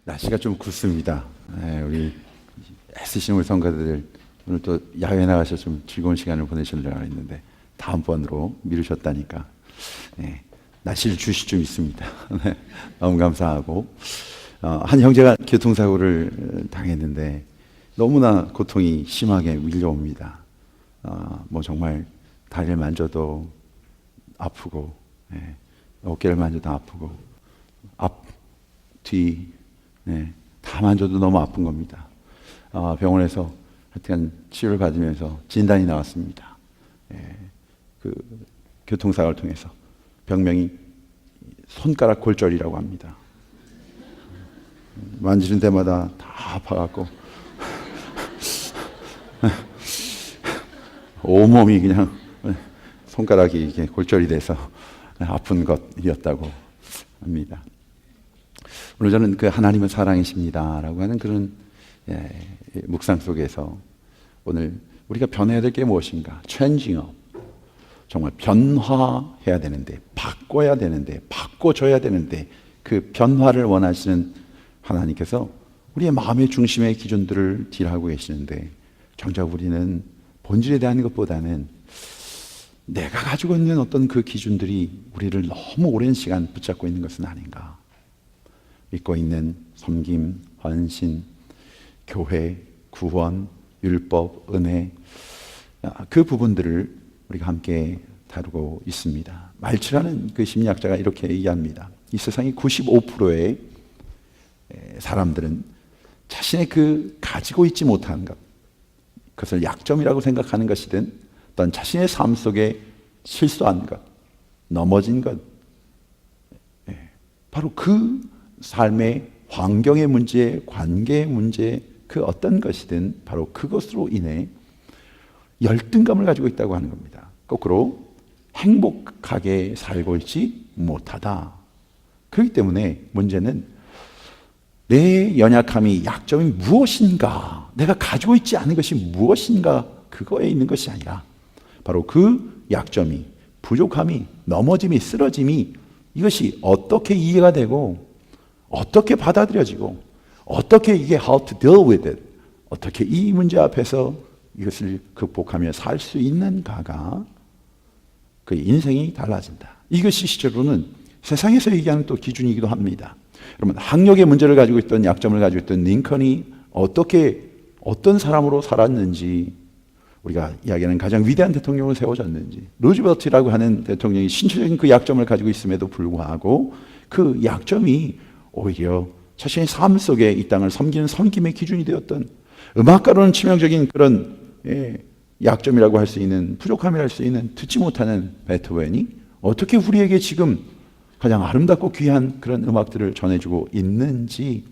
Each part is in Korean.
날씨가 좀 굽습니다. 우리 애쓰신 우리 성가들 오늘 또 야외 나가서 좀 즐거운 시간을 보내시려고 했는데 다음번으로 미루셨다니까 날씨를 주시 좀 있습니다. 너무 감사하고 한 형제가 교통사고를 당했는데 너무나 고통이 심하게 밀려옵니다. 뭐 정말 다리를 만져도 아프고 어깨를 만져도 아프고 앞, 뒤 다 만져도 너무 아픈 겁니다. 병원에서 하여튼 치료를 받으면서 진단이 나왔습니다. 그 교통사고를 통해서 병명이 손가락 골절이라고 합니다. 만지는 데마다 다 아파갖고 온몸이 그냥 손가락이 이렇게 골절이 돼서 아픈 것이었다고 합니다. 오늘 저는 그 하나님은 사랑이십니다라고 하는 그런 묵상 속에서 오늘 우리가 변해야 될 게 무엇인가? changing up. 정말 변화해야 되는데, 바꿔야 되는데, 바꿔줘야 되는데 그 변화를 원하시는 하나님께서 우리의 마음의 중심의 기준들을 딜하고 계시는데 정작 우리는 본질에 대한 것보다는 내가 가지고 있는 어떤 그 기준들이 우리를 너무 오랜 시간 붙잡고 있는 것은 아닌가. 믿고 있는 섬김, 헌신, 교회, 구원, 율법, 은혜 그 부분들을 우리가 함께 다루고 있습니다. 말치라는 그 심리학자가 이렇게 얘기합니다. 이 세상의 95%의 사람들은 자신의 그 가지고 있지 못한 것, 그것을 약점이라고 생각하는 것이든 또는 자신의 삶 속에 실수한 것, 넘어진 것, 바로 그 삶의 환경의 문제, 관계의 문제, 그 어떤 것이든 바로 그것으로 인해 열등감을 가지고 있다고 하는 겁니다. 거꾸로 행복하게 살고 있지 못하다. 그렇기 때문에 문제는 내 연약함이, 약점이 무엇인가, 내가 가지고 있지 않은 것이 무엇인가, 그거에 있는 것이 아니라 바로 그 약점이, 부족함이, 넘어짐이, 쓰러짐이 이것이 어떻게 이해가 되고 어떻게 받아들여지고 어떻게 이게 how to deal with it, 어떻게 이 문제 앞에서 이것을 극복하며 살 수 있는가가 그 인생이 달라진다. 이것이 실제로는 세상에서 얘기하는 또 기준이기도 합니다. 여러분, 학력의 문제를 가지고 있던, 약점을 가지고 있던 링컨이 어떻게 어떤 사람으로 살았는지, 우리가 이야기하는 가장 위대한 대통령을 세워졌는지, 루즈벨트라고 하는 대통령이 신체적인 그 약점을 가지고 있음에도 불구하고 그 약점이 오히려 자신의 삶 속에 이 땅을 섬기는 섬김의 기준이 되었던, 음악가로는 치명적인 그런 약점이라고 할 수 있는, 부족함이라 할 수 있는 듣지 못하는 베토벤이 어떻게 우리에게 지금 가장 아름답고 귀한 그런 음악들을 전해주고 있는지,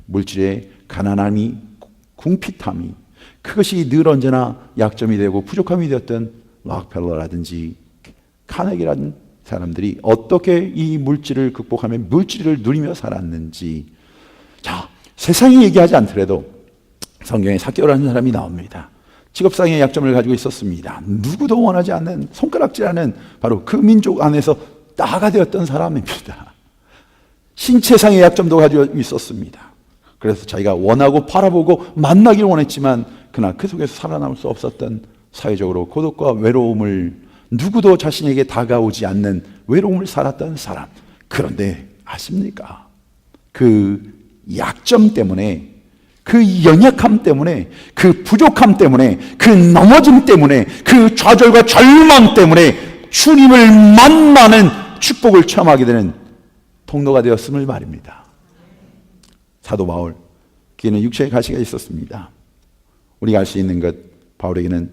물질의 가난함이, 궁핍함이, 그것이 늘 언제나 약점이 되고 부족함이 되었던 락펠러라든지 카네기라는 사람들이 어떻게 이 물질을 극복하며 물질을 누리며 살았는지. 자, 세상이 얘기하지 않더라도 성경에 삭개오라는 사람이 나옵니다. 직업상의 약점을 가지고 있었습니다. 누구도 원하지 않는, 손가락질하는 바로 그 민족 안에서 따가 되었던 사람입니다. 신체상의 약점도 가지고 있었습니다. 그래서 자기가 원하고 바라보고 만나기를 원했지만 그러나 그 속에서 살아남을 수 없었던, 사회적으로 고독과 외로움을, 누구도 자신에게 다가오지 않는 외로움을 살았던 사람. 그런데 아십니까? 그 약점 때문에, 그 연약함 때문에, 그 부족함 때문에, 그 넘어짐 때문에, 그 좌절과 절망 때문에 주님을 만나는 축복을 체험하게 되는 통로가 되었음을 말입니다. 사도 바울, 그는 육체의 가시가 있었습니다. 우리가 알 수 있는 것, 바울에게는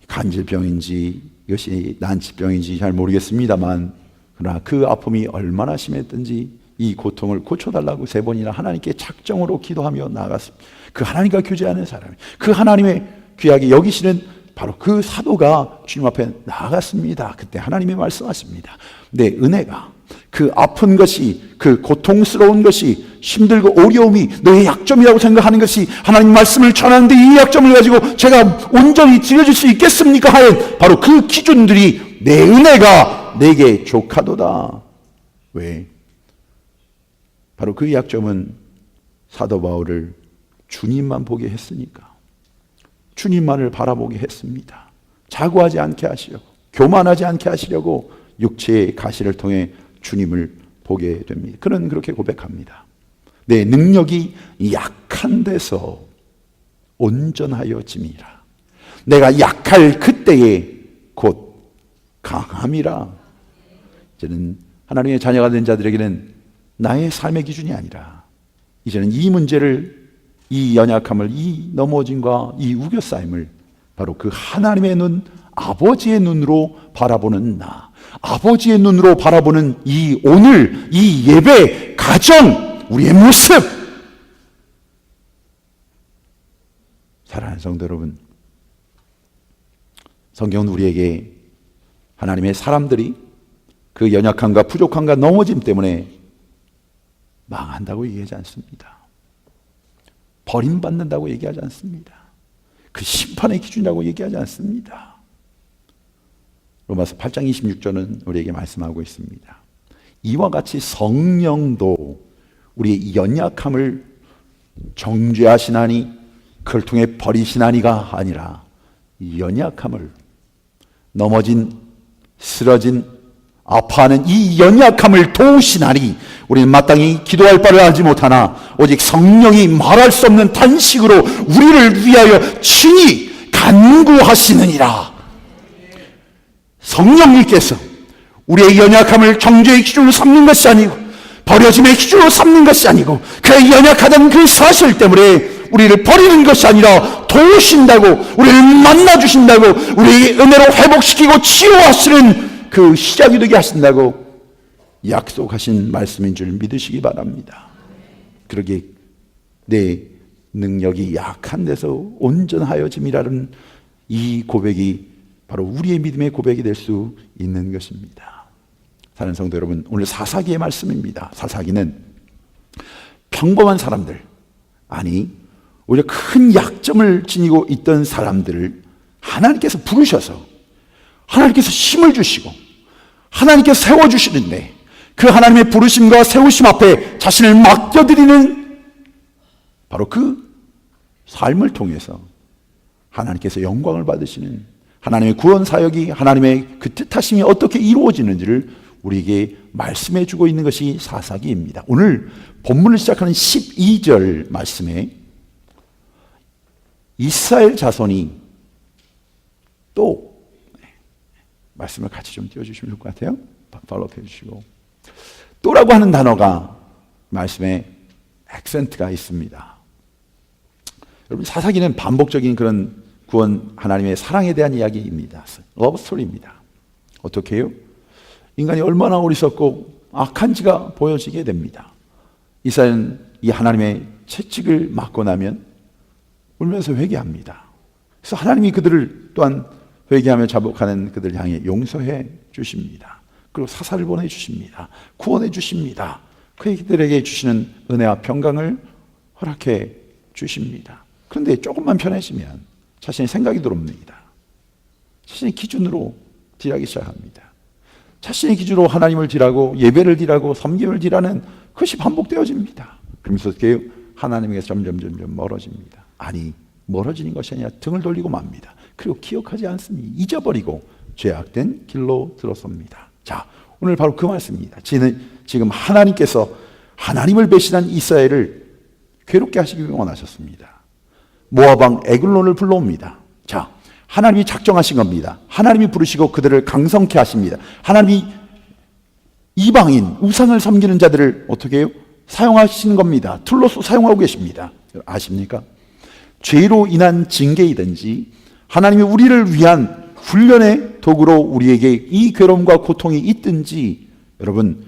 간질병인지 이것이 난치병인지 잘 모르겠습니다만, 그러나 그 아픔이 얼마나 심했든지 이 고통을 고쳐달라고 3번이나 하나님께 작정으로 기도하며 나아갔습니다. 그 하나님과 교제하는 사람이, 그 하나님의 귀하게 여기시는 바로 그 사도가 주님 앞에 나아갔습니다. 그때 하나님이 말씀하십니다. 내 은혜가, 그 아픈 것이, 그 고통스러운 것이, 힘들고 어려움이 너의 약점이라고 생각하는 것이, 하나님 말씀을 전하는데 이 약점을 가지고 제가 온전히 드려줄 수 있겠습니까? 하는 바로 그 기준들이, 내 은혜가 내게 족하도다. 왜? 바로 그 약점은 사도 바울을 주님만 보게 했으니까 주님만을 바라보게 했습니다. 자고하지 않게 하시려고, 교만하지 않게 하시려고 육체의 가시를 통해 주님을 보게 됩니다. 그는 그렇게 고백합니다. 내 능력이 약한 데서 온전하여짐이라. 내가 약할 그때에 곧 강함이라. 이제는 하나님의 자녀가 된 자들에게는 나의 삶의 기준이 아니라 이제는 이 문제를, 이 연약함을, 이 넘어짐과 이 우겨싸임을 바로 그 하나님의 눈, 아버지의 눈으로 바라보는 나, 아버지의 눈으로 바라보는 이 오늘, 이 예배, 가정, 우리의 모습. 사랑하는 성도 여러분, 성경은 우리에게 하나님의 사람들이 그 연약함과 부족함과 넘어짐 때문에 망한다고 얘기하지 않습니다. 버림받는다고 얘기하지 않습니다. 그 심판의 기준이라고 얘기하지 않습니다. 로마서 8장 26절은 우리에게 말씀하고 있습니다. 이와 같이 성령도 우리의 연약함을 정죄하시나니 그를 통해 버리시나니가 아니라 연약함을, 넘어진, 쓰러진, 아파하는 이 연약함을 도우시나니 우리는 마땅히 기도할 바를 알지 못하나 오직 성령이 말할 수 없는 탄식으로 우리를 위하여 친히 간구하시느니라. 성령님께서 우리의 연약함을 정죄의 기준으로 삼는 것이 아니고 버려짐의 기준으로 삼는 것이 아니고 그의 연약하다는 그 사실 때문에 우리를 버리는 것이 아니라 도우신다고, 우리를 만나주신다고, 우리의 은혜로 회복시키고 치유하시는 그 시작이 되게 하신다고 약속하신 말씀인 줄 믿으시기 바랍니다. 그러기에 내 능력이 약한 데서 온전하여짐이라는 이 고백이 바로 우리의 믿음의 고백이 될 수 있는 것입니다. 사랑하는 성도 여러분, 오늘 사사기의 말씀입니다. 사사기는 평범한 사람들, 아니 오히려 큰 약점을 지니고 있던 사람들을 하나님께서 부르셔서 하나님께서 힘을 주시고 하나님께서 세워주시는데 그 하나님의 부르심과 세우심 앞에 자신을 맡겨드리는 바로 그 삶을 통해서 하나님께서 영광을 받으시는 하나님의 구원 사역이, 하나님의 그 뜻하심이 어떻게 이루어지는지를 우리에게 말씀해 주고 있는 것이 사사기입니다. 오늘 본문을 시작하는 12절 말씀에 이스라엘 자손이 또 말씀을 같이 좀 띄워주시면 좋을 것 같아요. 팔로우 해주시고, 또라고 하는 단어가 말씀에 액센트가 있습니다. 여러분, 사사기는 반복적인 그런 구원, 하나님의 사랑에 대한 이야기입니다. 러브 스토리입니다. 어떻게 해요? 인간이 얼마나 어리석고 악한지가 보여지게 됩니다. 이스라엘은 이 하나님의 채찍을 맞고 나면 울면서 회개합니다. 그래서 하나님이 그들을 또한 회개하며 자복하는 그들을 향해 용서해 주십니다. 그리고 사사를 보내주십니다. 구원해 주십니다. 그들에게 주시는 은혜와 평강을 허락해 주십니다. 그런데 조금만 편해지면 자신의 생각이 들어옵니다. 자신의 기준으로 딜하기 시작합니다. 자신의 기준으로 하나님을 딜하고 예배를 딜하고 섬김을 딜하는 그것이 반복되어집니다. 그러면서 어떻게 해요? 하나님에게서 점점 멀어집니다. 아니, 멀어지는 것이 아니라 등을 돌리고 맙니다. 그리고 기억하지 않습니다. 잊어버리고 죄악된 길로 들어섭니다. 자, 오늘 바로 그 말씀입니다. 지금 하나님께서 하나님을 배신한 이스라엘을 괴롭게 하시기 원하셨습니다. 모압 왕 에글론을 불러옵니다. 자, 하나님이 작정하신 겁니다. 하나님이 부르시고 그들을 강성케 하십니다. 하나님이 이방인, 우상을 섬기는 자들을 어떻게 해요? 사용하시는 겁니다. 툴로서 사용하고 계십니다. 아십니까? 죄로 인한 징계이든지 하나님이 우리를 위한 훈련의 도구로 우리에게 이 괴로움과 고통이 있든지, 여러분,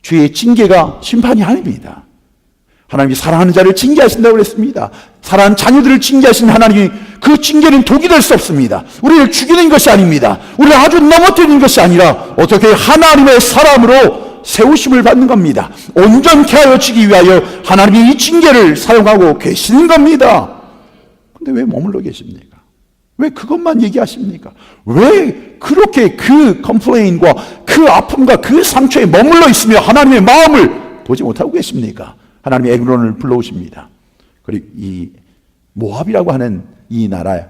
죄의 징계가 심판이 아닙니다. 하나님이 사랑하는 자를 징계하신다고 그랬습니다. 사랑하는 자녀들을 징계하시는 하나님이 그 징계는 독이 될 수 없습니다. 우리를 죽이는 것이 아닙니다. 우리를 아주 넘어뜨리는 것이 아니라 어떻게 하나님의 사람으로 세우심을 받는 겁니다. 온전케 하여 지기 위하여 하나님이 이 징계를 사용하고 계시는 겁니다. 근데 왜 머물러 계십니까? 왜 그것만 얘기하십니까? 왜 그렇게 그 컴플레인과 그 아픔과 그 상처에 머물러 있으며 하나님의 마음을 보지 못하고 계십니까? 하나님이 에글론을 불러오십니다. 그리고 이 모압이라고 하는 이 나라,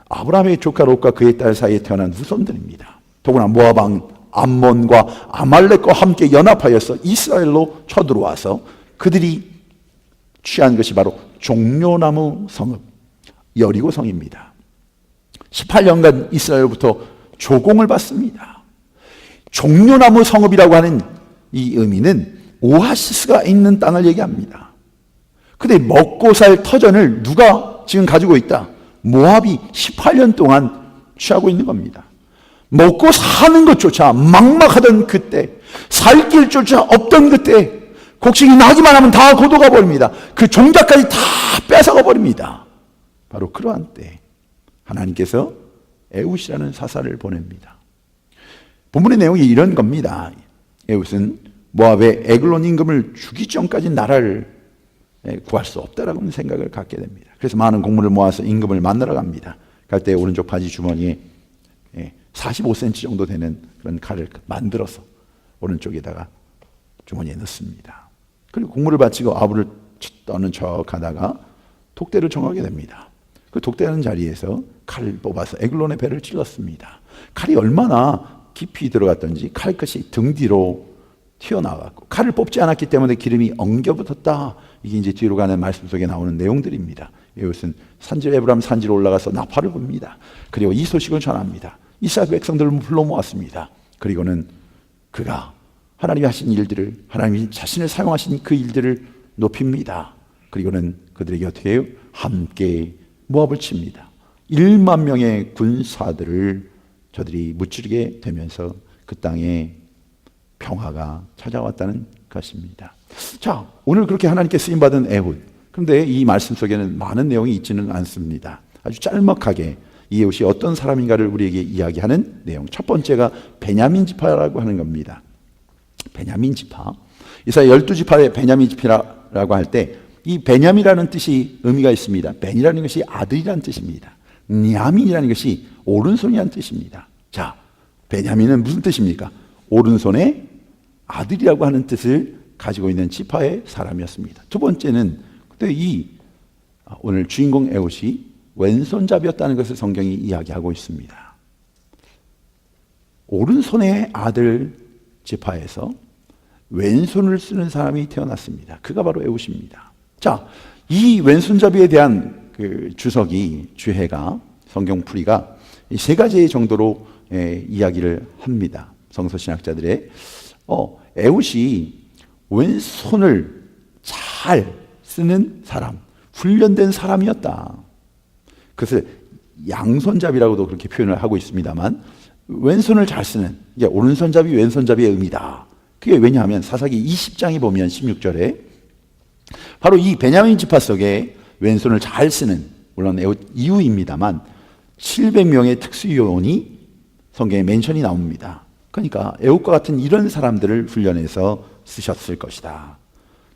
아브라함의 조카 롯과 그의 딸 사이에 태어난 후손들입니다. 더구나 모압 왕 암몬과 아말렉과 함께 연합하여서 이스라엘로 쳐들어와서 그들이 취한 것이 바로 종려나무 성읍 여리고 성입니다. 18년간 이스라엘로부터 조공을 받습니다. 종려나무 성읍이라고 하는 이 의미는 오아시스가 있는 땅을 얘기합니다. 근데 먹고 살 터전을 누가 지금 가지고 있다? 모압이 18년 동안 취하고 있는 겁니다. 먹고 사는 것조차 막막하던 그때, 살 길조차 없던 그때, 곡식이 나기만 하면 다 고도가 버립니다. 그 종자까지 다 뺏어가 버립니다. 바로 그러한 때 하나님께서 에훗이라는 사사를 보냅니다. 본문의 내용이 이런 겁니다. 에훗은 모압의 에글론 임금을 죽이기 전까지 나라를 구할 수 없다라고 생각을 갖게 됩니다. 그래서 많은 곡물을 모아서 임금을 만나러 갑니다. 갈 때 오른쪽 바지 주머니에 45cm 정도 되는 그런 칼을 만들어서 오른쪽에다가 주머니에 넣습니다. 그리고 곡물을 바치고 아부를 떠는 척 하다가 독대를 정하게 됩니다. 그 독대하는 자리에서 칼을 뽑아서 에글론의 배를 찔렀습니다. 칼이 얼마나 깊이 들어갔던지 칼끝이 등 뒤로 튀어나왔고, 칼을 뽑지 않았기 때문에 기름이 엉겨붙었다. 이게 이제 뒤로 가는 말씀 속에 나오는 내용들입니다. 이것은 에브람 산지로 올라가서 나팔을 붑니다. 그리고 이 소식을 전합니다. 이스라엘 백성들을 불러 모았습니다. 그리고는 그가 하나님이 하신 일들을, 하나님이 자신을 사용하신 그 일들을 높입니다. 그리고는 그들에게 어떻게 해요? 함께 모압을 칩니다. 1만 명의 군사들을 저들이 무찌르게 되면서 그 땅에 평화가 찾아왔다는 것입니다. 자, 오늘 그렇게 하나님께 쓰임받은 에훗. 그런데 이 말씀 속에는 많은 내용이 있지는 않습니다. 아주 짤막하게 이 에훗이 어떤 사람인가를 우리에게 이야기하는 내용. 첫 번째가 베냐민 지파라고 하는 겁니다. 베냐민 지파. 이사야 12지파의 베냐민 지파라고 할 때 이 베냐민이라는 뜻이 의미가 있습니다. 벤이라는 것이 아들이라는 뜻입니다. 냐민이라는 것이 오른손이라는 뜻입니다. 자, 베냐민은 무슨 뜻입니까? 오른손의 아들이라고 하는 뜻을 가지고 있는 지파의 사람이었습니다. 두 번째는 그때 오늘 주인공 에훗이 왼손잡이였다는 것을 성경이 이야기하고 있습니다. 오른손의 아들 지파에서 왼손을 쓰는 사람이 태어났습니다. 그가 바로 에훗입니다. 자, 이 왼손잡이에 대한 그 주해가 성경풀이가 이 세 가지 정도로 이야기를 합니다. 성서신학자들의 에훗이 왼손을 잘 쓰는 사람, 훈련된 사람이었다. 그것을 양손잡이라고도 그렇게 표현을 하고 있습니다만, 왼손을 잘 쓰는, 이게 오른손잡이, 왼손잡이의 의미다. 그게 왜냐하면 사사기 20장에 보면 16절에 바로 이 베냐민 지파 속에 왼손을 잘 쓰는, 물론 에훗 이후입니다만 700명의 특수요원이 성경에 멘션이 나옵니다. 그러니까 에훗과 같은 이런 사람들을 훈련해서 쓰셨을 것이다.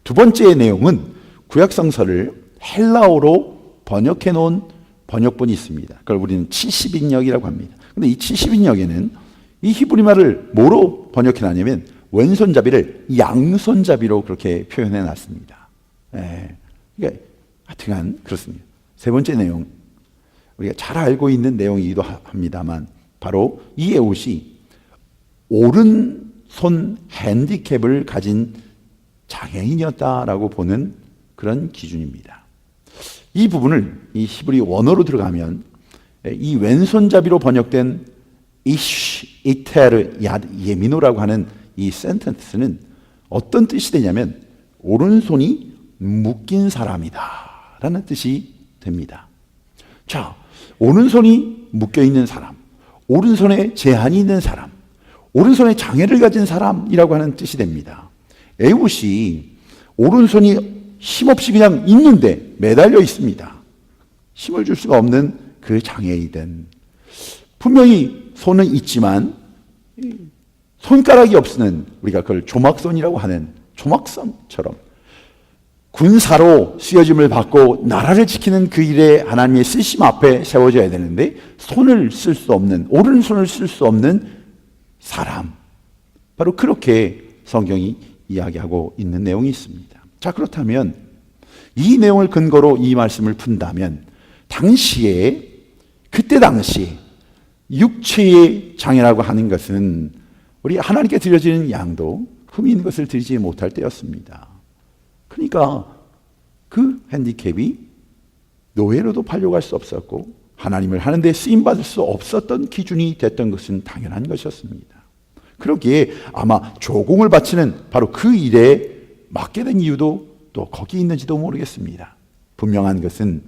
두 번째 내용은 구약성서를 헬라어로 번역해 놓은 번역본이 있습니다. 그걸 우리는 70인역이라고 합니다. 근데 이 70인역에는 이 히브리 말을 뭐로 번역해 놨냐면 왼손잡이를 양손잡이로 그렇게 표현해 놨습니다. 그러니까 하여튼 그렇습니다. 세 번째 내용, 우리가 잘 알고 있는 내용이기도 합니다만 바로 이 에훗이 오른손 핸디캡을 가진 장애인이었다라고 보는 그런 기준입니다. 이 부분을 이 히브리 원어로 들어가면 이 왼손잡이로 번역된 이쉬 이테르 야드 예미노라고 하는 이 센텐스는 어떤 뜻이 되냐면 오른손이 묶인 사람이다 라는 뜻이 됩니다. 자, 오른손이 묶여있는 사람, 오른손에 제한이 있는 사람, 오른손에 장애를 가진 사람이라고 하는 뜻이 됩니다. 에훗이 오른손이 힘없이 그냥 있는데 매달려 있습니다. 힘을 줄 수가 없는 그 장애이든, 분명히 손은 있지만 손가락이 없는, 우리가 그걸 조막손이라고 하는 조막선처럼 군사로 쓰여짐을 받고 나라를 지키는 그 일에 하나님의 쓰심 앞에 세워져야 되는데 손을 쓸 수 없는, 오른손을 쓸 수 없는 사람, 바로 그렇게 성경이 이야기하고 있는 내용이 있습니다. 자, 그렇다면 이 내용을 근거로 이 말씀을 푼다면 그때 당시 육체의 장애라고 하는 것은 우리 하나님께 드려지는 양도 흠이 있는 것을 드리지 못할 때였습니다. 그러니까 그 핸디캡이 노예로도 팔려갈 수 없었고 하나님을 하는데 쓰임받을 수 없었던 기준이 됐던 것은 당연한 것이었습니다. 그러기에 아마 조공을 바치는 바로 그 일에 맡게 된 이유도 또 거기 있는지도 모르겠습니다. 분명한 것은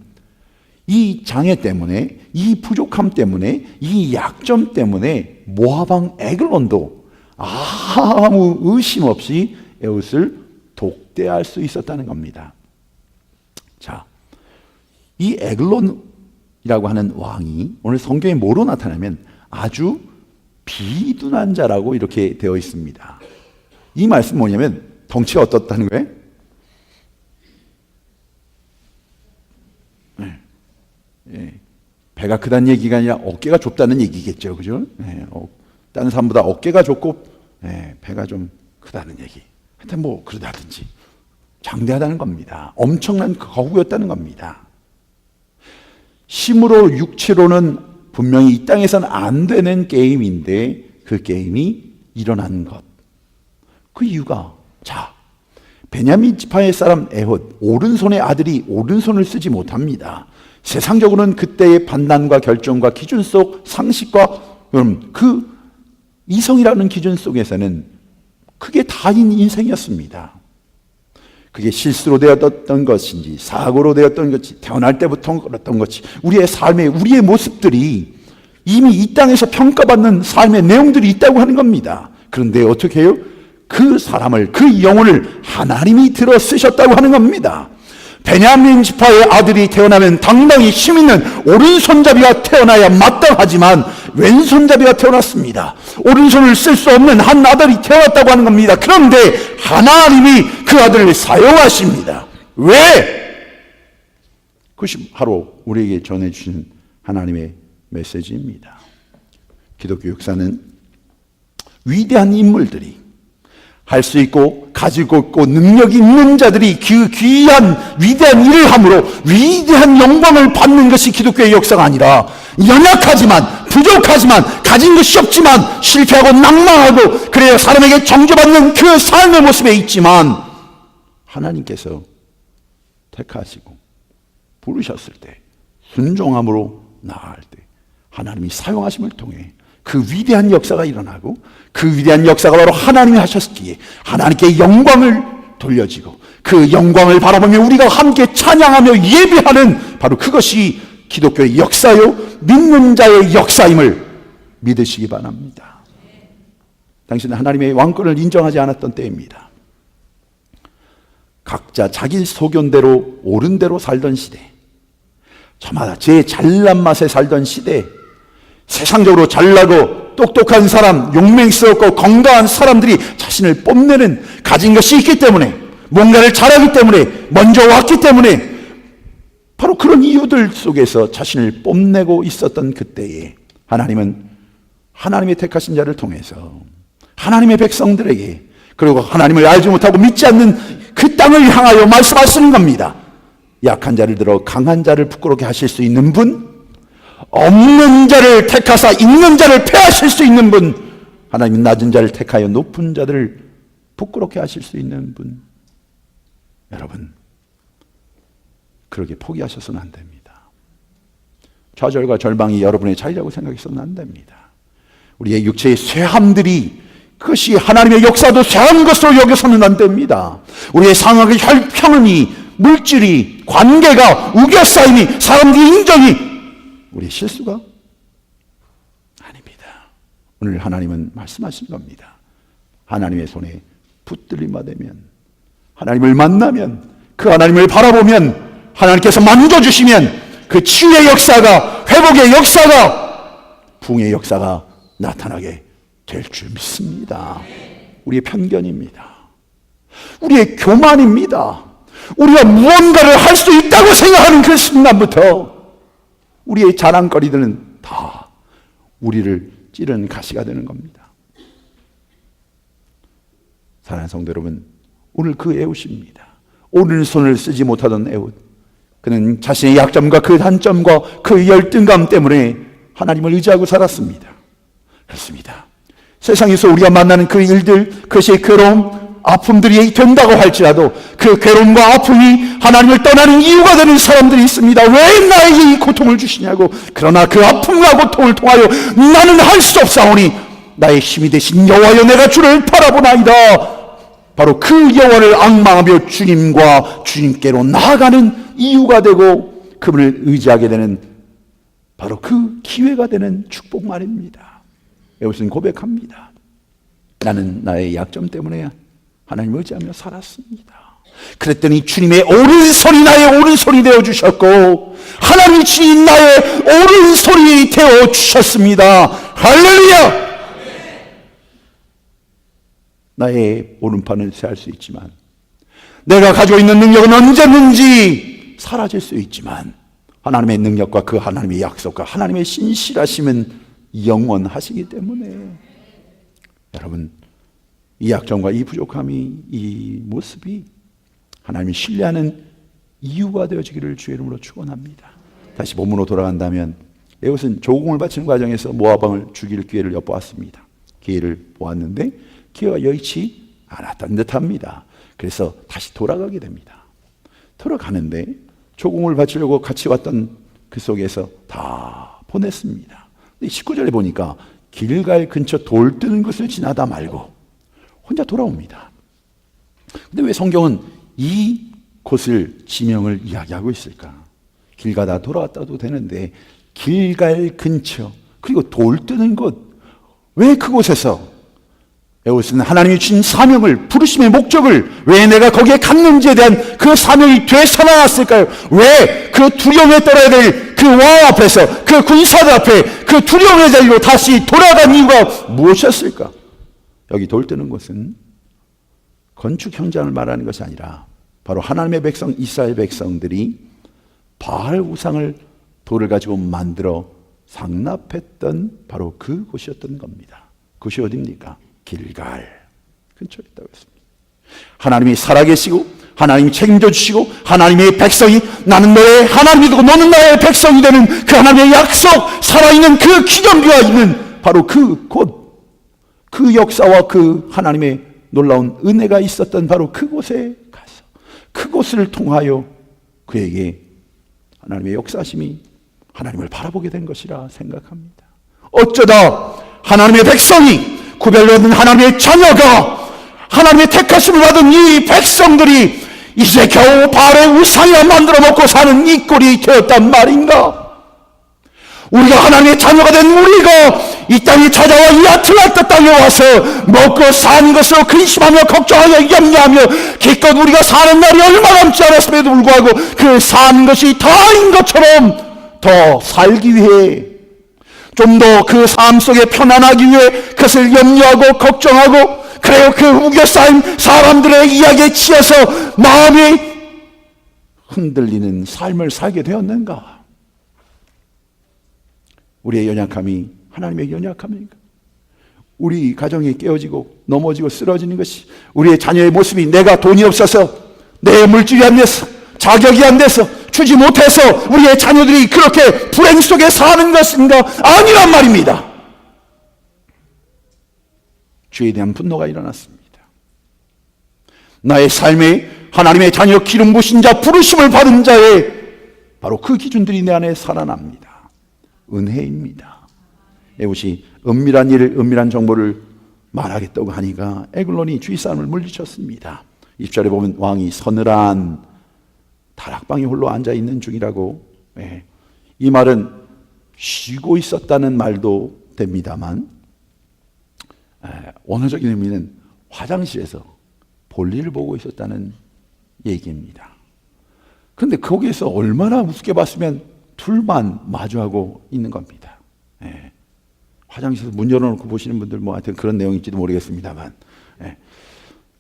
이 장애 때문에, 이 부족함 때문에, 이 약점 때문에 모압 에글론도 아무 의심 없이 에웃을 독대할 수 있었다는 겁니다. 자, 이 에글론이라고 하는 왕이 오늘 성경에 뭐로 나타나면 아주 비둔한 자라고 이렇게 되어 있습니다. 이 말씀 뭐냐면 덩치가 어떻다는 거예요? 배가 크다는 얘기가 아니라 어깨가 좁다는 얘기겠죠, 그죠? 다른 사람보다 어깨가 좁고 배가 좀 크다는 얘기. 하여튼 뭐 그러다든지 장대하다는 겁니다. 엄청난 거구였다는 겁니다. 힘으로 육체로는 분명히 이 땅에서는 안 되는 게임인데 그 게임이 일어난 것. 그 이유가 자, 베냐민 지파의 사람 에훗 오른손의 아들이 오른손을 쓰지 못합니다. 세상적으로는 그때의 판단과 결정과 기준 속 상식과 그 이성이라는 기준 속에서는 그게 다인 인생이었습니다. 그게 실수로 되었던 것인지 사고로 되었던 것이 태어날 때부터 그랬던 것이 우리의 삶의 우리의 모습들이 이미 이 땅에서 평가받는 삶의 내용들이 있다고 하는 겁니다. 그런데 어떻게 해요? 그 사람을 그 영혼을 하나님이 들어 쓰셨다고 하는 겁니다. 베냐민 지파의 아들이 태어나면 당당히 힘있는 오른손잡이가 태어나야 마땅하지만 왼손잡이가 태어났습니다. 오른손을 쓸 수 없는 한 아들이 태어났다고 하는 겁니다. 그런데 하나님이 그 아들을 사용하십니다. 왜? 그것이 바로 우리에게 전해주신 하나님의 메시지입니다. 기독교 역사는 위대한 인물들이 할 수 있고 가지고 있고 능력이 있는 자들이 그 귀한 위대한 일을 함으로 위대한 영광을 받는 것이 기독교의 역사가 아니라 연약하지만 부족하지만 가진 것이 없지만 실패하고 낭망하고 그래야 사람에게 정죄받는 그 삶의 모습에 있지만 하나님께서 택하시고 부르셨을 때 순종함으로 나아갈 때 하나님이 사용하심을 통해 그 위대한 역사가 일어나고 그 위대한 역사가 바로 하나님이 하셨기에 하나님께 영광을 돌려지고 그 영광을 바라보며 우리가 함께 찬양하며 예배하는 바로 그것이 기독교의 역사요 믿는 자의 역사임을 믿으시기 바랍니다. 당신은 하나님의 왕권을 인정하지 않았던 때입니다. 각자 자기 소견대로 옳은 대로 살던 시대, 저마다 제 잘난 맛에 살던 시대, 세상적으로 잘나고 똑똑한 사람, 용맹스럽고 건강한 사람들이 자신을 뽐내는 가진 것이 있기 때문에 뭔가를 잘하기 때문에 먼저 왔기 때문에 바로 그런 이유들 속에서 자신을 뽐내고 있었던 그때에 하나님은 하나님의 택하신 자를 통해서 하나님의 백성들에게 그리고 하나님을 알지 못하고 믿지 않는 그 땅을 향하여 말씀하시는 겁니다. 약한 자를 들어 강한 자를 부끄럽게 하실 수 있는 분, 없는 자를 택하사 있는 자를 폐하실 수 있는 분, 하나님은 낮은 자를 택하여 높은 자들을 부끄럽게 하실 수 있는 분. 여러분, 그렇게 포기하셔서는 안 됩니다. 좌절과 절망이 여러분의 자리라고 생각해서는 안 됩니다. 우리의 육체의 쇠함들이 그것이 하나님의 역사도 쇠한 것으로 여겨서는 안 됩니다. 우리의 상황의 혈평이, 물질이, 관계가, 우겨싸임이, 사람들의 인정이 우리의 실수가 아닙니다. 오늘 하나님은 말씀하신 겁니다. 하나님의 손에 붙들림 받으면, 하나님을 만나면, 그 하나님을 바라보면, 하나님께서 만져주시면 그 치유의 역사가, 회복의 역사가, 부흥의 역사가 나타나게 될 줄 믿습니다. 우리의 편견입니다. 우리의 교만입니다. 우리가 무언가를 할 수 있다고 생각하는 그 순간부터 우리의 자랑거리들은 다 우리를 찌르는 가시가 되는 겁니다. 사랑하는 성도 여러분, 오늘 그 애우십니다. 오른손을 쓰지 못하던 에훗, 그는 자신의 약점과 그 단점과 그 열등감 때문에 하나님을 의지하고 살았습니다. 그렇습니다. 세상에서 우리가 만나는 그 일들, 그것이 괴로움, 아픔들이 된다고 할지라도 그 괴로움과 아픔이 하나님을 떠나는 이유가 되는 사람들이 있습니다. 왜 나에게 이 고통을 주시냐고. 그러나 그 아픔과 고통을 통하여 나는 할 수 없사오니 나의 힘이 되신 여호와여 내가 주를 바라보나이다. 바로 그 여호와를 앙망하며 주님께로 나아가는 이유가 되고 그분을 의지하게 되는 바로 그 기회가 되는 축복만입니다. 이것은 고백합니다. 나는 나의 약점 때문에 하나님을 의지하며 살았습니다. 그랬더니 주님의 오른손이 나의 오른손이 되어주셨고 하나님이 친히 나의 오른손이 되어주셨습니다. 할렐루야! 나의 오른팔은 쇠할 수 있지만, 내가 가지고 있는 능력은 언제든지 사라질 수 있지만, 하나님의 능력과 그 하나님의 약속과 하나님의 신실하심은 영원하시기 때문에, 여러분, 이 약점과 이 부족함이, 이 모습이 하나님을 신뢰하는 이유가 되어지기를 주의 이름으로 축원합니다. 다시 본문으로 돌아간다면, 이것은 조공을 바치는 과정에서 모압 왕을 죽일 기회를 엿보았습니다. 기회를 보았는데 기회가 여의치 않았던 듯합니다. 그래서 다시 돌아가게 됩니다. 돌아가는데 조공을 바치려고 같이 왔던 그 속에서 다 보냈습니다. 19절에 보니까 길갈 근처 돌 뜨는 것을 지나다 말고 혼자 돌아옵니다. 근데 왜 성경은 이 곳을 지명을 이야기하고 있을까? 길 가다 돌아왔다도 되는데 길갈 근처, 그리고 돌 뜨는 곳, 왜 그곳에서 이것은 하나님이 주신 사명을, 부르심의 목적을 왜 내가 거기에 갔는지에 대한 그 사명이 되살아났을까요? 왜 그 두려움에 떨어야 될 그 왕 앞에서, 그 군사들 앞에 그 두려움의 자리로 다시 돌아간 이유가 무엇이었을까? 여기 돌 뜨는 곳은 건축 현장을 말하는 것이 아니라 바로 하나님의 백성, 이스라엘 백성들이 바알 우상을 돌을 가지고 만들어 상납했던 바로 그 곳이었던 겁니다. 그곳이 어디입니까? 길갈 근처에 있다고 했습니다. 하나님이 살아계시고 하나님이 책임져 주시고 하나님의 백성이, 나는 너의 하나님이 되고 너는 나의 백성이 되는 그 하나님의 약속, 살아있는 그 기념비가 있는 바로 그 곳, 그 역사와 그 하나님의 놀라운 은혜가 있었던 바로 그곳에 가서 그곳을 통하여 그에게 하나님의 역사심이 하나님을 바라보게 된 것이라 생각합니다. 어쩌다 하나님의 백성이, 구별받은 하나님의 자녀가, 하나님의 택하심을 받은 이 백성들이 이제 겨우 바알의 우상이나 만들어 먹고 사는 이 꼴이 되었단 말인가? 우리가 하나님의 자녀가 된 우리가 이 땅에 찾아와 이 아틀란타 땅에 와서 먹고 사는 것으로 근심하며 걱정하며 염려하며 기껏 우리가 사는 날이 얼마 남지 않았음에도 불구하고 그 사는 것이 다인 것처럼 더 살기 위해, 좀 더 그 삶 속에 편안하기 위해 그것을 염려하고 걱정하고, 그래요, 그 우겨 쌓인 사람들의 이야기에 치여서 마음이 흔들리는 삶을 살게 되었는가? 우리의 연약함이 하나님의 연약함인가? 우리 가정이 깨어지고 넘어지고 쓰러지는 것이, 우리의 자녀의 모습이 내가 돈이 없어서, 내 물질이 안 돼서, 자격이 안 돼서, 주지 못해서 우리의 자녀들이 그렇게 불행 속에 사는 것인가? 아니란 말입니다. 주에 대한 분노가 일어났습니다. 나의 삶에 하나님의 자녀 기름 부신 자, 부르심을 받은 자의 바로 그 기준들이 내 안에 살아납니다. 은혜입니다. 에훗이 은밀한 일을, 은밀한 정보를 말하겠다고 하니까 에글론이 주위 사람을 물리쳤습니다. 20절에 보면 왕이 서늘한 다락방에 홀로 앉아있는 중이라고. 이 말은 쉬고 있었다는 말도 됩니다만 원어적인 의미는 화장실에서 볼일을 보고 있었다는 얘기입니다. 그런데 거기에서 얼마나 우습게 봤으면 둘만 마주하고 있는 겁니다. 화장실에서 문 열어놓고 보시는 분들 뭐 하여튼 그런 내용일지도 모르겠습니다만,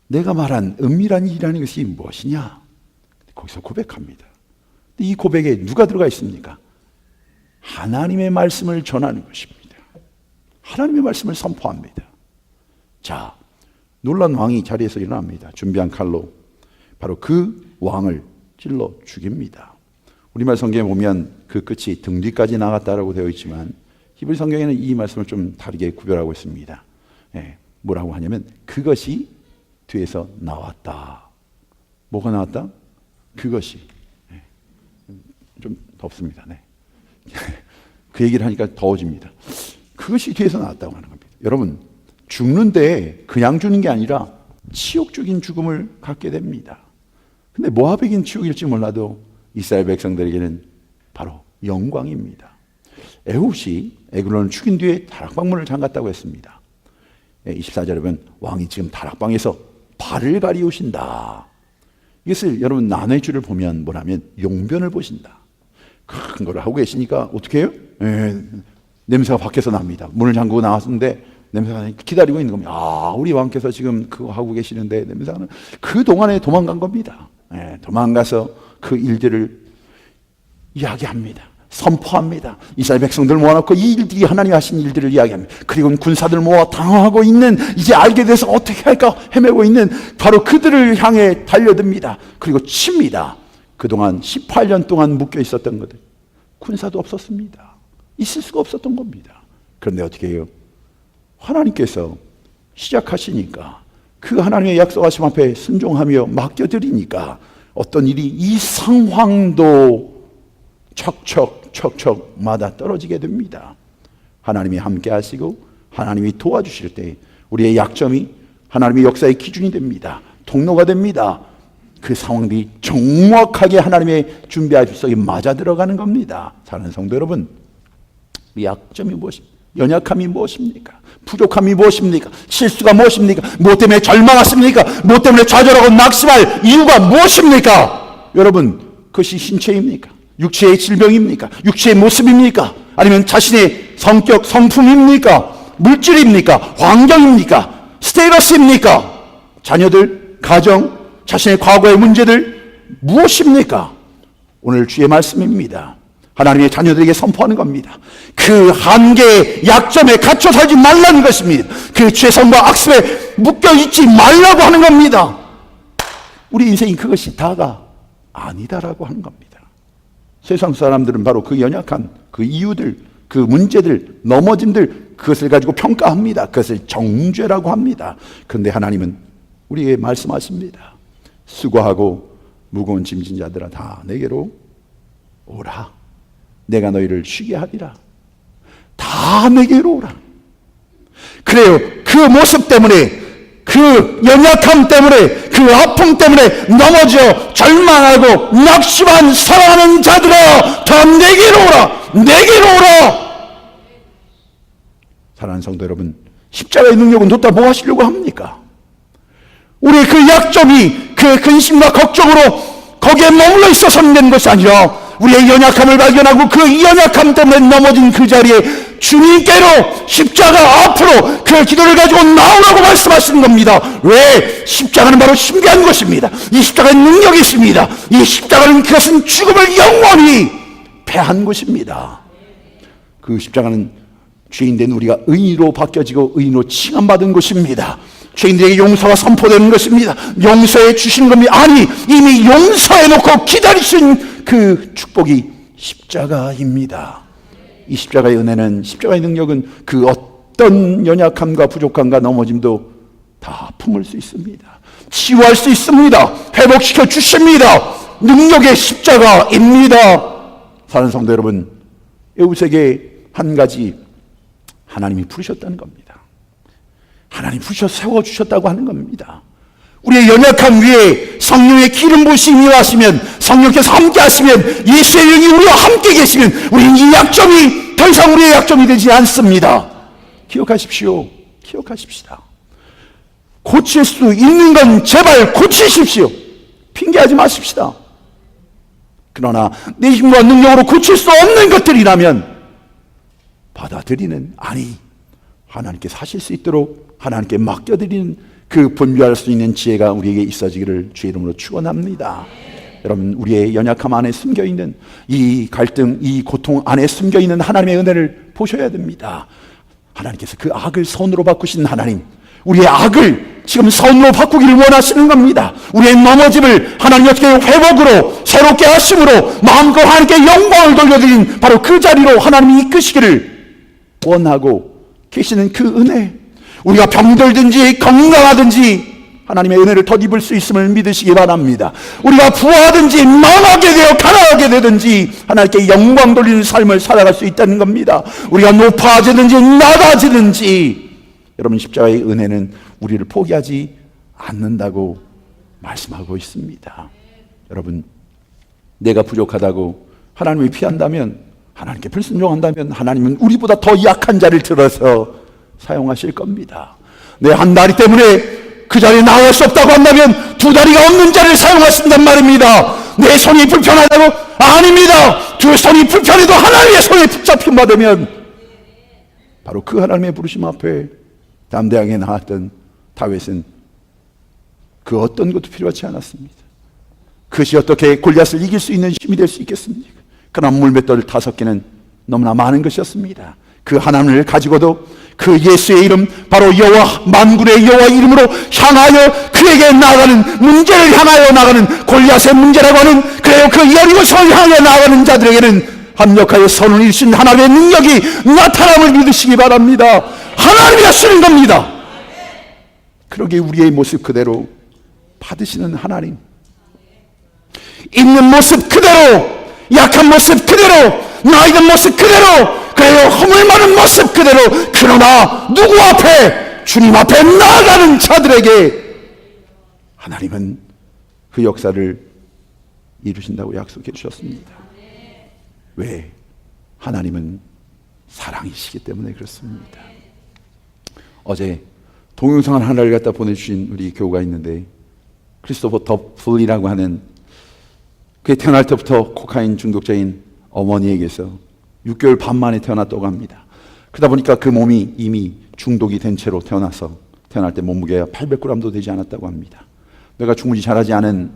내가 말한 은밀한 일이라는 것이 무엇이냐? 거기서 고백합니다. 이 고백에 누가 들어가 있습니까? 하나님의 말씀을 전하는 것입니다. 하나님의 말씀을 선포합니다. 자, 놀란 왕이 자리에서 일어납니다. 준비한 칼로 바로 그 왕을 찔러 죽입니다. 우리말 성경에 보면 그 끝이 등 뒤까지 나갔다라고 되어 있지만 히브리 성경에는 이 말씀을 좀 다르게 구별하고 있습니다. 뭐라고 하냐면 그것이 뒤에서 나왔다. 뭐가 나왔다? 그것이. 좀 덥습니다. 네. 그 얘기를 하니까 더워집니다. 그것이 뒤에서 나왔다고 하는 겁니다. 여러분, 죽는데 그냥 죽는 게 아니라 치욕적인 죽음을 갖게 됩니다. 근데 모압에겐 치욕일지 몰라도 이스라엘 백성들에게는 바로 영광입니다. 에훗이 에글론을 죽인 뒤에 다락방문을 잠갔다고 했습니다. 24절에 보면 왕이 지금 다락방에서 발을 가리우신다. 이것을 여러분 나눠줄을 보면 뭐냐면 용변을 보신다. 큰 걸 하고 계시니까 어떻게 해요? 냄새가 밖에서 납니다. 문을 잠그고 나왔는데 냄새가 기다리고 있는 겁니다. 우리 왕께서 지금 그거 하고 계시는데 냄새가 나는. 그 동안에 도망간 겁니다. 도망가서 그 일들을 이야기합니다. 선포합니다. 이스라엘 백성들 모아놓고 이 일들이 하나님이 하신 일들을 이야기합니다. 그리고 군사들 모아 당황하고 있는, 이제 알게 돼서 어떻게 할까 헤매고 있는 바로 그들을 향해 달려듭니다. 그리고 칩니다. 그동안 18년 동안 묶여 있었던 것들, 군사도 없었습니다. 있을 수가 없었던 겁니다. 그런데 어떻게 해요? 하나님께서 시작하시니까, 그 하나님의 약속하심 앞에 순종하며 맡겨드리니까 어떤 일이, 이 상황도 척척마다 떨어지게 됩니다. 하나님이 함께 하시고 하나님이 도와주실 때 우리의 약점이 하나님의 역사의 기준이 됩니다. 통로가 됩니다. 그 상황들이 정확하게 하나님의 준비하신 속에 맞아 들어가는 겁니다. 사랑하는 성도 여러분, 우리 약점이 무엇입니까? 연약함이 무엇입니까? 부족함이 무엇입니까? 실수가 무엇입니까? 무엇 때문에 절망하십니까? 무엇 때문에 좌절하고 낙심할 이유가 무엇입니까? 여러분, 그것이 신체입니까? 육체의 질병입니까? 육체의 모습입니까? 아니면 자신의 성격, 성품입니까? 물질입니까? 환경입니까? 스테이러스입니까? 자녀들, 가정, 자신의 과거의 문제들 무엇입니까? 오늘 주의 말씀입니다. 하나님의 자녀들에게 선포하는 겁니다. 그 한계의 약점에 갇혀 살지 말라는 것입니다. 그 죄성과 악습에 묶여 있지 말라고 하는 겁니다. 우리 인생이 그것이 다가 아니다라고 하는 겁니다. 세상 사람들은 바로 그 연약한 그 이유들, 그 문제들, 넘어짐들, 그것을 가지고 평가합니다. 그것을 정죄라고 합니다. 그런데 하나님은 우리에게 말씀하십니다. 수고하고 무거운 짐진 자들아 다 내게로 오라. 내가 너희를 쉬게 하리라. 다 내게로 오라. 그래요. 그 모습 때문에, 그 연약함 때문에, 그 아픔 때문에 넘어져 절망하고 낙심한 사랑하는 자들아 다 내게로 오라. 내게로 오라. 사랑하는 성도 여러분, 십자가의 능력은 뒀다 뭐 하시려고 합니까? 우리의 그 약점이 그 근심과 걱정으로 거기에 머물러 있어서는 되는 것이 아니라 우리의 연약함을 발견하고 그 연약함 때문에 넘어진 그 자리에 주님께로 십자가 앞으로 그 기도를 가지고 나오라고 말씀하시는 겁니다. 왜? 십자가는 바로 신비한 것입니다. 이 십자가의 능력이 있습니다. 이 십자가는, 그것은 죽음을 영원히 패한 것입니다. 그 십자가는 죄인된 우리가 의인으로 바뀌어지고 의인으로 칭함받은 것입니다. 죄인들에게 용서가 선포되는 것입니다. 용서해 주시는 겁니다. 아니, 이미 용서해 놓고 기다리신 그 축복이 십자가입니다. 이 십자가의 은혜는, 십자가의 능력은 그 어떤 연약함과 부족함과 넘어짐도 다 품을 수 있습니다. 치유할 수 있습니다. 회복시켜 주십니다. 능력의 십자가입니다. 사랑하는 성도 여러분, 에웃에게 한 가지 하나님이 부르셨다는 겁니다. 하나님 부셔 세워주셨다고 하는 겁니다. 우리의 연약함 위에 성령의 기름 부으심이 임하시면, 성령께서 함께 하시면, 예수의 영이 우리와 함께 계시면 우리는 이 약점이 더 이상 우리의 약점이 되지 않습니다. 기억하십시오. 기억하십시다. 고칠 수 있는 건 제발 고치십시오. 핑계하지 마십시다. 그러나 내 힘과 능력으로 고칠 수 없는 것들이라면 받아들이는, 아니, 하나님께서 하실 수 있도록 하나님께 맡겨드리는 그 분별할 수 있는 지혜가 우리에게 있어지기를 주의 이름으로 축원합니다. 여러분, 우리의 연약함 안에 숨겨있는 이 갈등, 이 고통 안에 숨겨있는 하나님의 은혜를 보셔야 됩니다. 하나님께서 그 악을 선으로 바꾸신 하나님, 우리의 악을 지금 선으로 바꾸기를 원하시는 겁니다. 우리의 넘어짐을 하나님 어떻게 회복으로 새롭게 하심으로 마음껏 하나님께 영광을 돌려드린 바로 그 자리로 하나님이 이끄시기를 원하고 계시는 그 은혜, 우리가 병들든지 건강하든지 하나님의 은혜를 덧입을 수 있음을 믿으시기 바랍니다. 우리가 부하든지 망하게 되어 가난하게 되든지 하나님께 영광 돌리는 삶을 살아갈 수 있다는 겁니다. 우리가 높아지든지 낮아지든지 여러분, 십자가의 은혜는 우리를 포기하지 않는다고 말씀하고 있습니다. 여러분, 내가 부족하다고 하나님을 피한다면, 하나님께 불순종한다면 하나님은 우리보다 더 약한 자를 들어서 사용하실 겁니다. 내 한 다리 때문에 그 자리에 나갈 수 없다고 한다면 두 다리가 없는 자를 사용하신단 말입니다. 내 손이 불편하다고? 아닙니다. 두 손이 불편해도 하나님의 손에 붙잡힌 바 되면 바로 그 하나님의 부르심 앞에 담대하게 나왔던 다윗은 그 어떤 것도 필요하지 않았습니다. 그것이 어떻게 골리앗을 이길 수 있는 힘이 될 수 있겠습니까? 그러나 물맷돌 5개는 너무나 많은 것이었습니다. 그 하나님을 가지고도 그 예수의 이름, 바로 여호와, 만군의 여호와 이름으로 향하여 그에게 나아가는, 문제를 향하여 나가는, 골리앗의 문제라고 하는, 그래요, 그 여리고성을 향하여 나아가는 자들에게는 합력하여 선을 이루신 하나님의 능력이 나타남을 믿으시기 바랍니다. 하나님이 하시는 겁니다. 그러기에 우리의 모습 그대로 받으시는 하나님, 있는 모습 그대로, 약한 모습 그대로, 나이든 모습 그대로, 그래요, 허물 많은 모습 그대로, 그러나 누구 앞에? 주님 앞에 나아가는 자들에게 하나님은 그 역사를 이루신다고 약속해 주셨습니다. 왜? 하나님은 사랑이시기 때문에 그렇습니다. 어제 동영상 하나를 갖다 보내주신 우리 교우가 있는데, 크리스토퍼 더플이라고 하는, 그게 태어날 때부터 코카인 중독자인 어머니에게서 6개월 반 만에 태어났다고 합니다. 그러다 보니까 그 몸이 이미 중독이 된 채로 태어나서 태어날 때 몸무게가 800g도 되지 않았다고 합니다. 내가 충분히 자라지 않은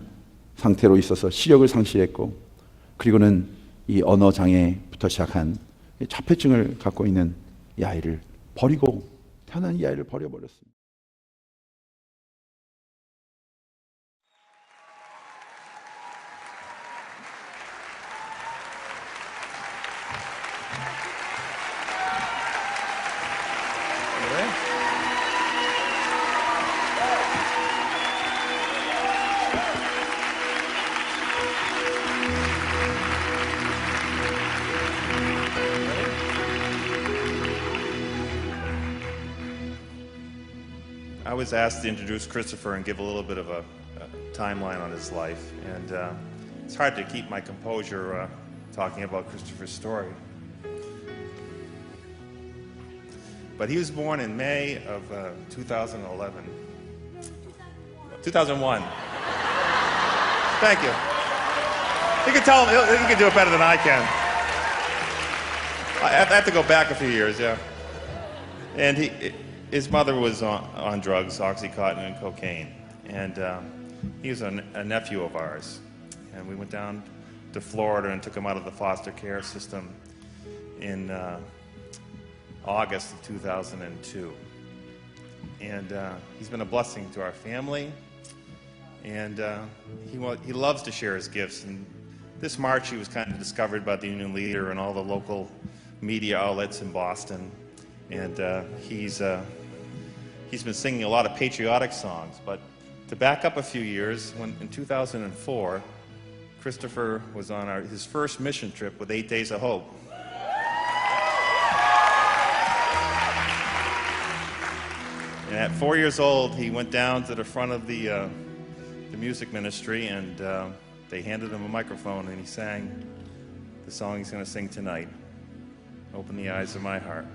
상태로 있어서 시력을 상실했고, 그리고는 이 언어 장애부터 시작한 자폐증을 갖고 있는 이 아이를 버리고, 태어난 이 아이를 버려버렸습니다. I was asked to introduce Christopher and give a little bit of a timeline on his life, and it's hard to keep my composure talking about Christopher's story. But he was born in May of 2011. 2001. Thank you. You can tell him, he can do it better than I can. I have to go back a few years, yeah. And his mother was on drugs, Oxycontin and cocaine. And he was a nephew of ours. And we went down to Florida and took him out of the foster care system in August of 2002. And he's been a blessing to our family. And he loves to share his gifts. And this March he was kind of discovered by the Union Leader and all the local media outlets in Boston. And he's been singing a lot of patriotic songs. But to back up a few years, in 2004, Christopher was on his first mission trip with 8 Days of Hope. And at 4 years old, he went down to the front of the music ministry, and they handed him a microphone, and he sang the song he's going to sing tonight, Open the Eyes of My Heart.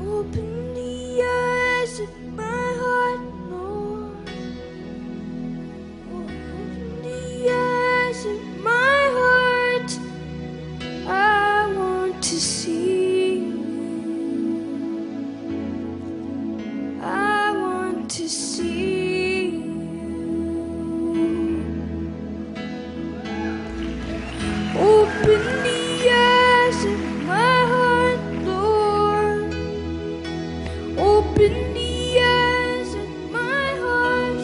Open the eyes of my heart, Lord. Open the Open the eyes of my heart.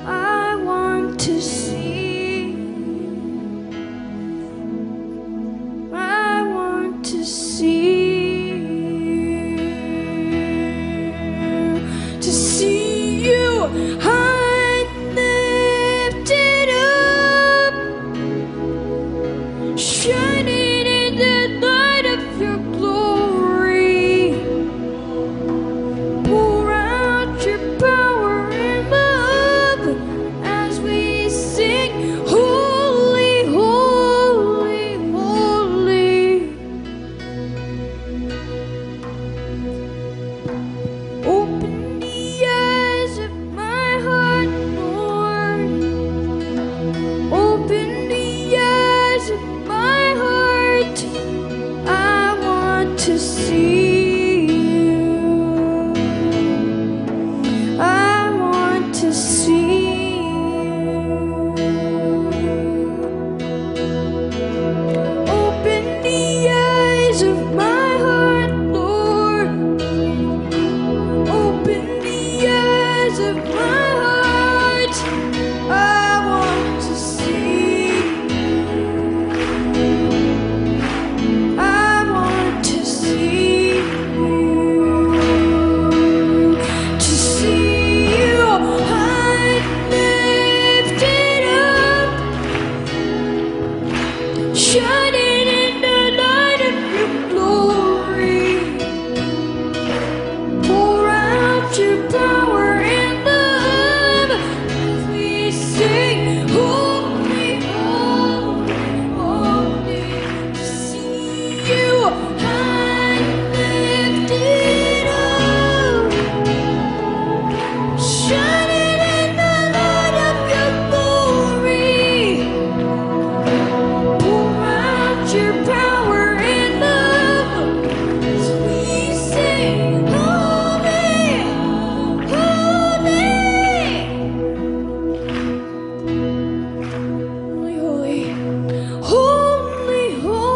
I want to see. I want to see. To see you high and lifted up, shining in the light of your glory. Pour out your power and love as we sing, holy, holy, holy. Open the eyes of my heart, Lord. Open the eyes of my heart. I want to see you. I want to see you. Open the eyes of my heart, Lord. Open the eyes of my heart. I want to see. I want to see you. To see you high and lifted up, shining in the light of your glory. Pour out your power and love as we sing, holy, holy, holy. To see you high and lifted up, shining in the light of your glory. Pour out your power and love as we sing, holy, holy, holy, holy, holy, holy,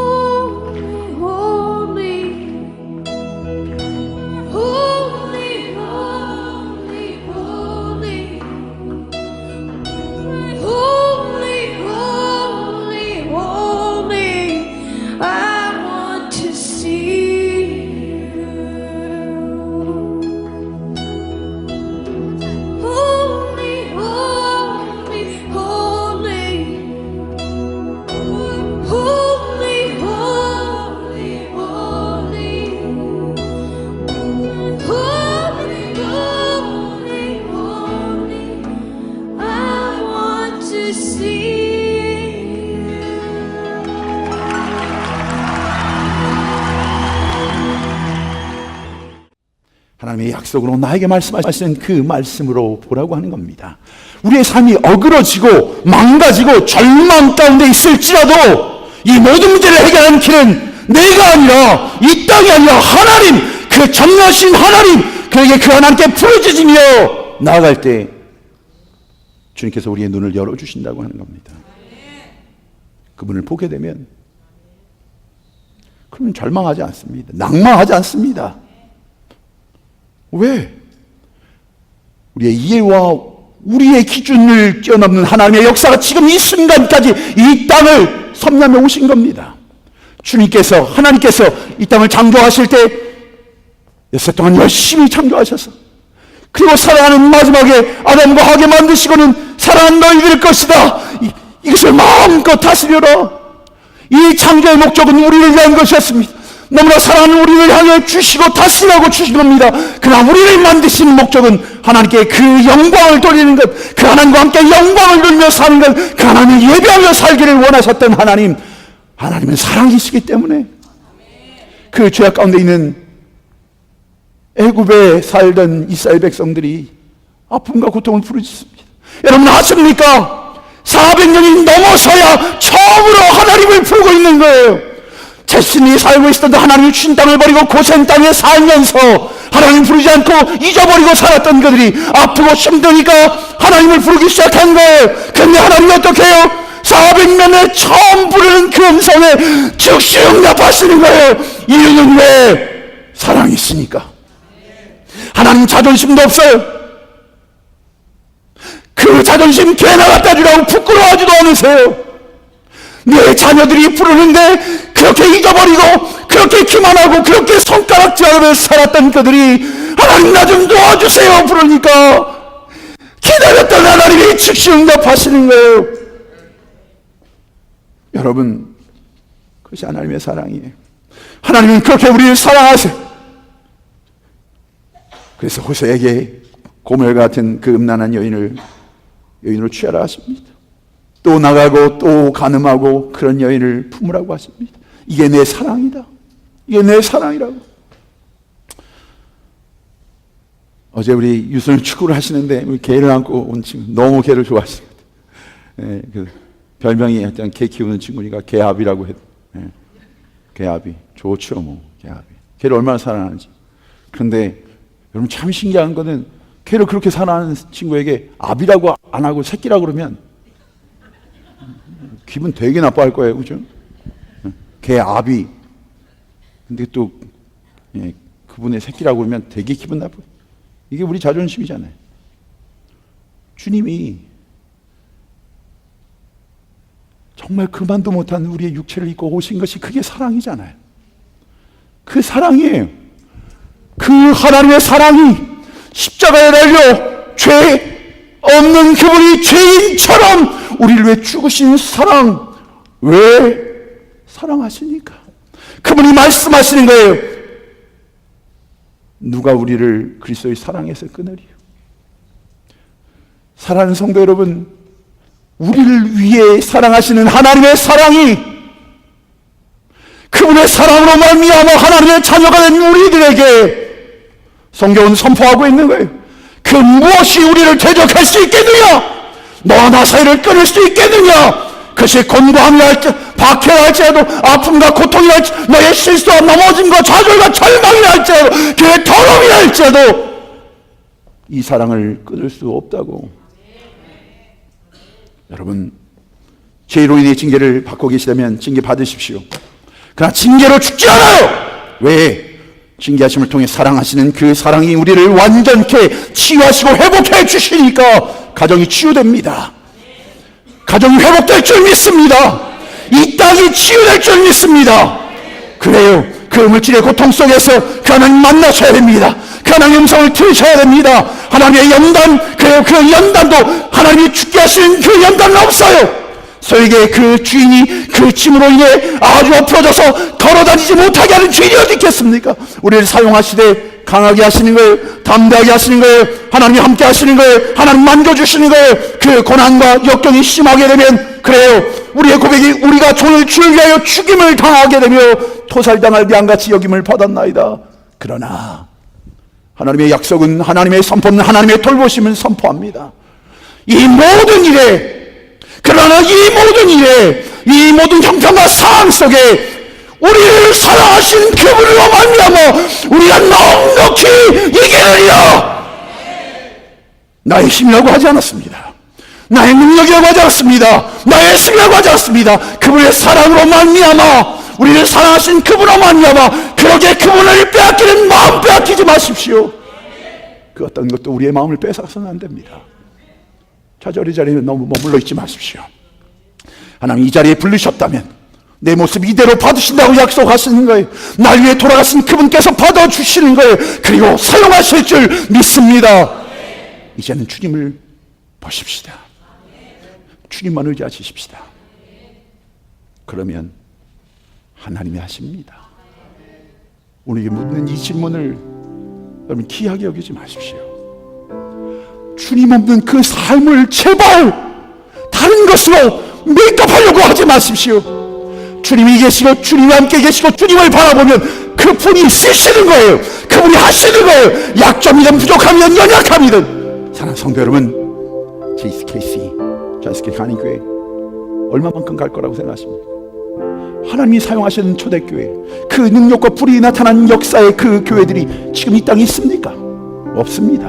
holy, holy, holy. Holy, holy, holy, I want to see you. Holy, holy, holy. Holy, holy, holy. Holy, holy, holy. I want to see you. 하나님의 약속으로 나에게 말씀하신 그 말씀으로 보라고 하는 겁니다. 우리의 삶이 어그러지고 망가지고 절망 가운데 있을지라도 이 모든 문제를 해결하는 길은 내가 아니라 이 땅이 아니라 하나님, 그 전능하신 하나님, 그에게 그 하나님께 부르짖으며 나아갈 때 주님께서 우리의 눈을 열어주신다고 하는 겁니다. 그분을 보게 되면 그러면 절망하지 않습니다. 낭망하지 않습니다. 왜? 우리의 이해와 우리의 기준을 뛰어넘는 하나님의 역사가 지금 이 순간까지 이 땅을 섭리하며 오신 겁니다. 주님께서, 하나님께서 이 땅을 창조하실 때 여섯 동안 열심히 창조하셔서 그리고 살아가는 마지막에 아담과 하게 만드시고는 살아난 너희들 것이다. 이것을 마음껏 다스려라. 이 창조의 목적은 우리를 위한 것이었습니다. 너무나 사랑하는 우리를 향해 주시고 다스리라고 주신 겁니다. 그러나 우리를 만드신 목적은 하나님께 그 영광을 돌리는 것, 그 하나님과 함께 영광을 돌리며 사는 것, 그 하나님을 예배하며 살기를 원하셨던 하나님, 하나님은 사랑이시기 때문에 그 죄악 가운데 있는 애굽에 살던 이스라엘 백성들이 아픔과 고통을 부르짖습니다. 여러분 아십니까? 400년이 넘어서야 처음으로 하나님을 부르고 있는 거예요. 자신이 살고 있었던 하나님이 주신 땅을 버리고 고센 땅에 살면서 하나님 부르지 않고 잊어버리고 살았던 그들이 아프고 힘드니까 하나님을 부르기 시작한 거예요. 그런데 하나님이 어떻게 해요? 400년에 처음 부르는 그 음성에 즉시 응답하시는 거예요. 이유는 왜? 사랑이 있으니까. 하나님 자존심도 없어요. 그 자존심 개나 갖다 주라고 부끄러워하지도 않으세요. 내 자녀들이 부르는데 그렇게 잊어버리고 그렇게 기만하고 그렇게 손가락질하며 살았던 그들이 하나님 나 좀 도와주세요 부르니까 기다렸던 하나님이 즉시 응답하시는 거예요. 여러분, 그것이 하나님의 사랑이에요. 하나님은 그렇게 우리를 사랑하세요. 그래서 호세에게 고멜 같은 그 음란한 여인으로 취하라 하십니다. 또 나가고 또 간음하고 그런 여인을 품으라고 하십니다. 이게 내 사랑이다. 이게 내 사랑이라고. 어제 우리 유소년 축구를 하시는데 우리 개를 안고 온 친구 너무 개를 좋아하시거든요. 예, 그 별명이 일단 개 키우는 친구니까 개아비라고 해도 개아비 좋죠. 뭐 개아비 개를 얼마나 사랑하는지. 그런데 여러분 참 신기한 거는 개를 그렇게 사랑하는 친구에게 아비라고 안 하고 새끼라고 그러면 기분 되게 나빠할 거예요. 그죠? 개아비. 근데 또 그분의 새끼라고 그러면 되게 기분 나빠요. 이게 우리 자존심이잖아요. 주님이 정말 그만도 못한 우리의 육체를 입고 오신 것이 그게 사랑이잖아요. 그 사랑이에요. 그 하나님의 사랑이 십자가에 달려 죄 없는 그분이 죄인처럼 우리를 왜 죽으신 사랑, 왜 사랑하시니까 그분이 말씀하시는 거예요. 누가 우리를 그리스도의 사랑에서 끊으리요. 사랑하는 성도 여러분, 우리를 위해 사랑하시는 하나님의 사랑이 그분의 사랑으로 말미암아 하나님의 자녀가 된 우리들에게 성경은 선포하고 있는 거예요. 그 무엇이 우리를 대적할 수 있겠느냐? 너와 나 사이를 끊을 수 있겠느냐? 그것이 곤고함이 할지 박해가 할지라도 아픔과 고통이 할지 너의 실수와 넘어짐과 좌절과 절망이 할지라도 그의 더러움이 할지라도 이 사랑을 끊을 수 없다고. 여러분, 죄로 인해 징계를 받고 계시다면 징계 받으십시오. 그러나 징계로 죽지 않아요. 왜? 징계하심을 통해 사랑하시는 그 사랑이 우리를 완전케 치유하시고 회복해 주시니까 가정이 치유됩니다. 가정이 회복될 줄 믿습니다. 이 땅이 치유될 줄 믿습니다. 그래요. 그 물질의 고통 속에서 그 하나님 만나셔야 됩니다. 그 하나님의 음성을 들으셔야 됩니다. 하나님의 연단, 그 연단도 하나님이 죽게 하시는 그 연단은 없어요. 소에게 그 주인이 그 짐으로 인해 아주 엎어져서 걸어다니지 못하게 하는 주인이 어디 있겠습니까? 우리를 사용하시되 강하게 하시는 거예요. 담대하게 하시는 거예요. 하나님이 함께 하시는 거예요. 하나님 만져주시는 거예요. 그 고난과 역경이 심하게 되면 그래요. 우리의 고백이 우리가 종을 주를 위하여 죽임을 당하게 되며 토살당할 양같이 여김을 받았나이다. 그러나 하나님의 약속은, 하나님의 선포는, 하나님의 돌보심을 선포합니다. 이 모든 일에, 그러나 이 모든 일에, 이 모든 형편과 상황 속에 우리를 사랑하신 그분으로 말미암아 우리가 넉넉히 이기느니라. 나의 힘이라고 하지 않았습니다. 나의 능력이라고 하지 않았습니다. 나의 승이라고 하지 않았습니다. 그분의 사랑으로 말미암아 우리를 사랑하신 그분으로 말미암아 그렇게 그분을 빼앗기는 마음 빼앗기지 마십시오. 그 어떤 것도 우리의 마음을 빼앗아서는 안 됩니다. 좌절의 자리에 너무 머물러 있지 마십시오. 하나님 이 자리에 부르셨다면 내 모습 이대로 받으신다고 약속하시는 거예요. 날 위해 돌아가신 그분께서 받아주시는 거예요. 그리고 사용하실 줄 믿습니다. 이제는 주님을 보십시다. 주님만 의지하십시다. 그러면 하나님이 하십니다. 오늘 묻는 이 질문을 여러분 귀하게 여기지 마십시오. 주님 없는 그 삶을 제발 다른 것으로 메이크업하려고 하지 마십시오. 주님이 계시고 주님이 함께 계시고 주님을 바라보면 그분이 쓰시는 거예요. 그분이 하시는 거예요. 약점이든 부족함이든 연약함이든. 사랑하는 성도 여러분, JCKC 한인교회 얼마만큼 갈 거라고 생각하십니까? 하나님이 사용하시는 초대교회, 그 능력과 불이 나타난 역사의 그 교회들이 지금 이 땅에 있습니까? 없습니다.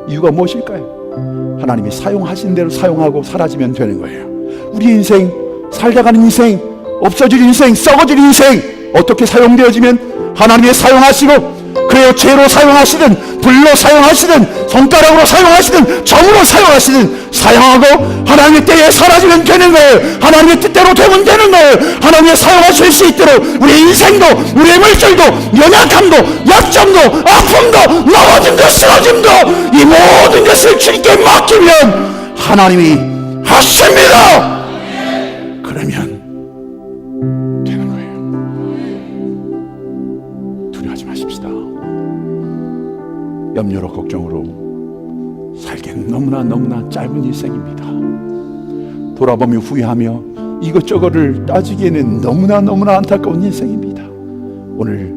이유가 무엇일까요? 하나님이 사용하신 대로 사용하고 사라지면 되는 거예요. 우리 인생, 살다가는 인생, 없어질 인생, 썩어질 인생 어떻게 사용되어지면 하나님이 사용하시고 그 그래요. 죄로 사용하시든 불로 사용하시든 손가락으로 사용하시든 점으로 사용하시든 사용하고 하나님의 때에 사라지면 되는 거예요. 하나님의 뜻대로 되면 되는 거예요. 하나님의 사용하실 수 있도록 우리 인생도 우리의 물질도 연약함도 약점도 아픔도 넘어진 것 쓰러짐도 이 모든 것을 주님께 맡기면 하나님이 하십니다. 그러면 되는 거예요. 두려워하지 마십시다. 염려로 걱정으로 살기엔 너무나 짧은 일생입니다. 돌아보며 후회하며 이것저것을 따지기에는 너무나 안타까운 인생입니다. 오늘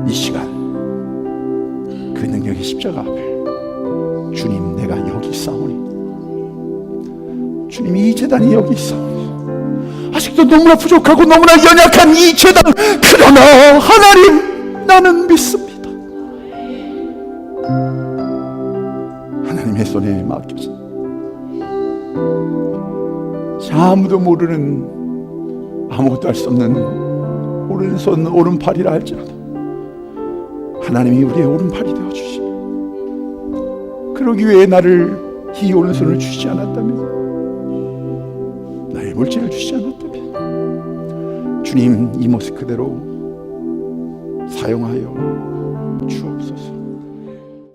이 시간 그 능력의 십자가 앞에 주님, 내가 여기 있사오니, 주님, 이 제단이 여기 있사오니, 아직도 너무나 부족하고 너무나 연약한 이 제단, 그러나 하나님, 나는 믿습니다. 하나님의 손에 맡겨진 아무도 모르는, 아무것도 할 수 없는 오른손 오른팔이라 할지라도 하나님이 우리의 오른팔이 되어주시며, 그러기 위해 나를 이 오른손을 주시지 않았다면, 나의 물질을 주시지 않았다면, 주님, 이 모습 그대로 사용하여 주옵소서.